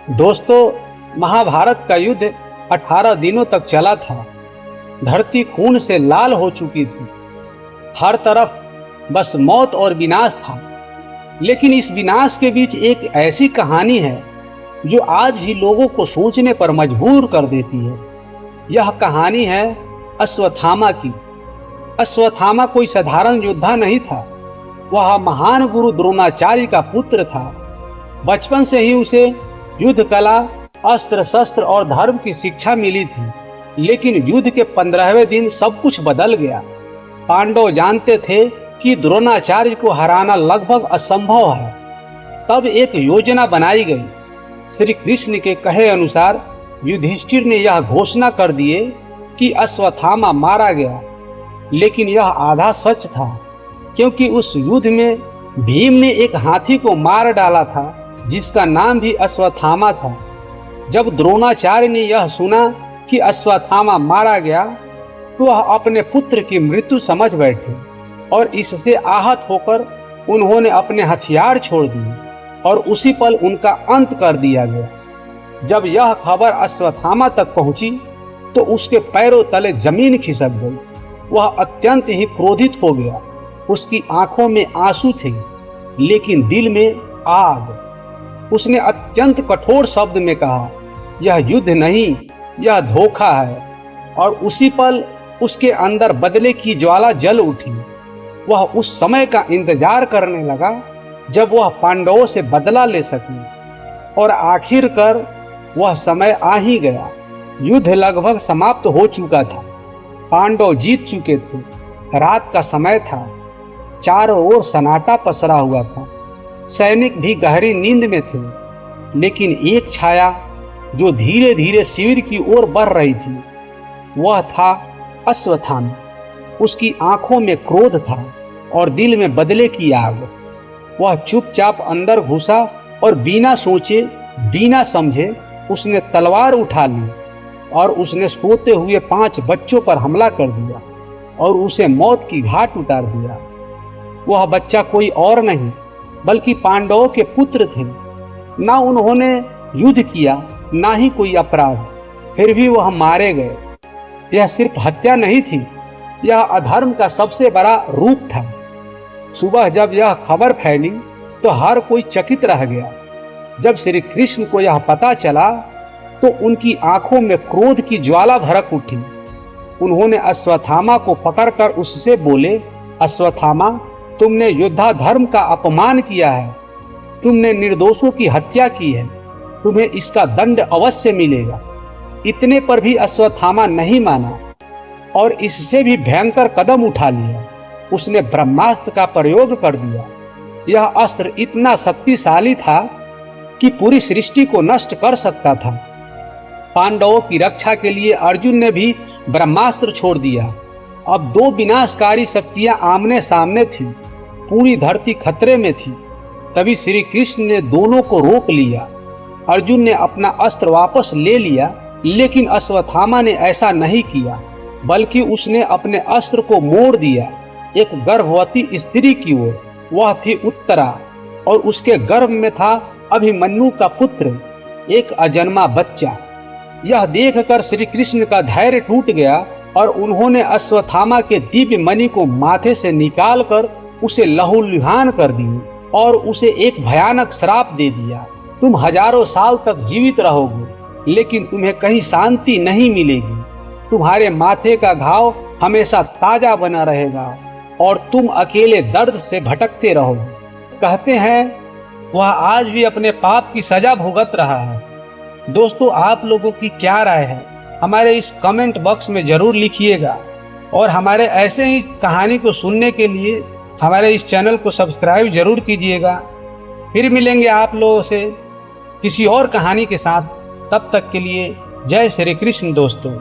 दोस्तों, महाभारत का युद्ध 18 दिनों तक चला था। धरती खून से लाल हो चुकी थी। हर तरफ बस मौत और विनाश था। लेकिन इस विनाश के बीच एक ऐसी कहानी है जो आज भी लोगों को सोचने पर मजबूर कर देती है। यह कहानी है अश्वत्थामा की। अश्वत्थामा कोई साधारण योद्धा नहीं था। वह महान गुरु द्रोणाचार्य का पुत्र था। बचपन से ही उसे युद्ध कला, अस्त्र शस्त्र और धर्म की शिक्षा मिली थी। लेकिन युद्ध के 15वें दिन सब कुछ बदल गया। पांडव जानते थे कि द्रोणाचार्य को हराना लगभग असंभव है। तब एक योजना बनाई गई। श्री कृष्ण के कहे अनुसार युधिष्ठिर ने यह घोषणा कर दिए कि अश्वत्थामा मारा गया। लेकिन यह आधा सच था, क्योंकि उस युद्ध में भीम ने एक हाथी को मार डाला था जिसका नाम भी अश्वत्थामा था। जब द्रोणाचार्य ने यह सुना कि अश्वत्थामा मारा गया तो वह अपने पुत्र की मृत्यु समझ बैठे और इससे आहत होकर उन्होंने अपने हथियार छोड़ दिए और उसी पल उनका अंत कर दिया गया। जब यह खबर अश्वत्थामा तक पहुंची तो उसके पैरों तले जमीन खिसक गई। वह अत्यंत ही क्रोधित हो गया। उसकी आंखों में आंसू थे लेकिन दिल में आग। उसने अत्यंत कठोर शब्द में कहा, यह युद्ध नहीं, यह धोखा है। और उसी पल उसके अंदर बदले की ज्वाला जल उठी। वह उस समय का इंतजार करने लगा जब वह पांडवों से बदला ले सके। और आखिरकार वह समय आ ही गया। युद्ध लगभग समाप्त हो चुका था। पांडव जीत चुके थे। रात का समय था। चारों ओर सन्नाटा पसरा हुआ था। सैनिक भी गहरी नींद में थे। लेकिन एक छाया जो धीरे धीरे शिविर की ओर बढ़ रही थी, वह था अश्वत्थामा। उसकी आंखों में क्रोध था और दिल में बदले की आग। वह चुपचाप अंदर घुसा और बिना सोचे बिना समझे उसने तलवार उठा ली और उसने सोते हुए 5 बच्चों पर हमला कर दिया और उसे मौत की घाट उतार दिया। वह बच्चा कोई और नहीं बल्कि पांडवों के पुत्र थे। ना उन्होंने युद्ध किया, ना ही कोई अपराध, फिर भी वह मारे गए। यह सिर्फ हत्या नहीं थी, यह अधर्म का सबसे बड़ा रूप था। सुबह जब यह खबर फैली तो हर कोई चकित रह गया। जब श्री कृष्ण को यह पता चला तो उनकी आंखों में क्रोध की ज्वाला भड़क उठी। उन्होंने अश्वत्थामा को पकड़कर उससे बोले, अश्वत्थामा, तुमने योद्धा धर्म का अपमान किया है। तुमने निर्दोषों की हत्या की है। तुम्हें इसका दंड अवश्य मिलेगा। इतने पर भी अश्वत्थामा नहीं माना और इससे भी भयंकर कदम उठा लिया। उसने ब्रह्मास्त्र का प्रयोग कर दिया। यह अस्त्र इतना शक्तिशाली था कि पूरी सृष्टि को नष्ट कर सकता था। पांडवों की रक्षा के लिए अर्जुन ने भी ब्रह्मास्त्र छोड़ दिया। अब 2 विनाशकारी शक्तियां आमने सामने थी। पूरी धरती खतरे में थी। तभी श्री कृष्ण ने दोनों को रोक लिया। अर्जुन ने अपना अस्त्र वापस ले लिया, लेकिन अश्वत्थामा ने ऐसा नहीं किया, बल्कि उसने अपने अस्त्र को मोड़ दिया एक गर्भवती स्त्री की ओर। वह थी उत्तरा और उसके गर्भ में था अभिमन्यु का पुत्र, एक अजन्मा बच्चा। यह देखकर श्री कृष्ण का धैर्य टूट गया और उन्होंने अश्वत्थामा के दिव्य मणि को माथे से निकालकर उसे लहूलुहान कर दिए और उसे एक भयानक श्राप दे दिया। तुम हजारों साल तक जीवित रहोगे, लेकिन तुम्हें कहीं शांति नहीं मिलेगी। तुम्हारे माथे का घाव हमेशा ताजा बना रहेगा और तुम अकेले दर्द से भटकते रहोगे। कहते हैं वह आज भी अपने पाप की सजा भुगत रहा है। दोस्तों, आप लोगों की क्या राय है? हमारे इस कमेंट बॉक्स में ज़रूर लिखिएगा और हमारे ऐसे ही कहानी को सुनने के लिए हमारे इस चैनल को सब्सक्राइब जरूर कीजिएगा। फिर मिलेंगे आप लोगों से किसी और कहानी के साथ। तब तक के लिए जय श्री कृष्ण दोस्तों।